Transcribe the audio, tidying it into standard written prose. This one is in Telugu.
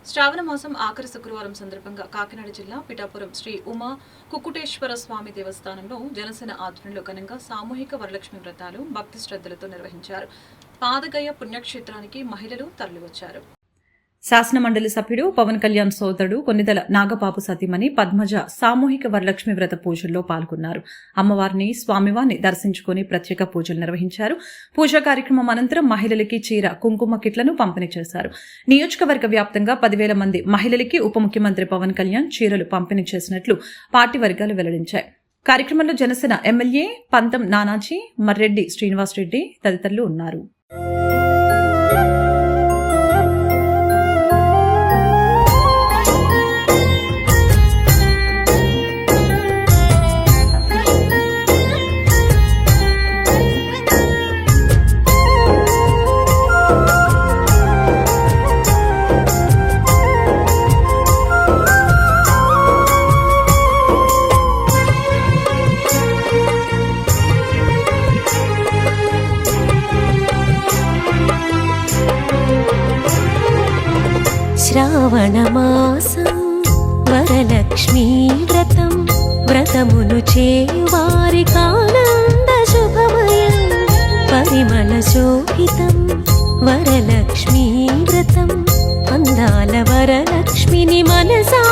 శ్రావణ మాసం ఆఖరి శుక్రవారం సందర్భంగా కాకినాడ జిల్లా పిఠాపురం శ్రీ ఉమా కుక్కుటేశ్వర స్వామి దేవస్థానంలో జనసేన ఆధ్వర్యంలో ఘనంగా సామూహిక వరలక్ష్మి వ్రతాలు భక్తి శ్రద్ధలతో నిర్వహించారు. పాదగయ పుణ్యక్షేత్రానికి మహిళలు తరలివచ్చారు. శాసనమండలి సభ్యుడు పవన్ కళ్యాణ్ సోదరుడు కొన్నిదల నాగబాబు సతీమణి పద్మజ సామూహిక వరలక్ష్మి వ్రత పూజల్లో పాల్గొన్నారు. అమ్మవారిని స్వామివారిని దర్శించుకుని ప్రత్యేక పూజలు నిర్వహించారు. పూజా కార్యక్రమం అనంతరం మహిళలకి చీర కుంకుమ కిట్లను పంపిణీ చేశారు. నియోజకవర్గ వ్యాప్తంగా 10,000 మంది మహిళలకి ఉప ముఖ్యమంత్రి పవన్ కళ్యాణ్ చీరలు పంపిణీ చేసినట్లు పార్టీ వర్గాలు వెల్లడించాయి. కార్యక్రమంలో జనసేన ఎమ్మెల్యే పంతం నానాజీ, మర్రెడ్డి శ్రీనివాసరెడ్డి తదితరులు ఉన్నారు. శ్రావణమాసం వరలక్ష్మీ వ్రతం వ్రతమును చేయువారికానంద శుభమయం పరిమళ శోభితం వరలక్ష్మీ వ్రతం అందాల వరలక్ష్మిని మనసా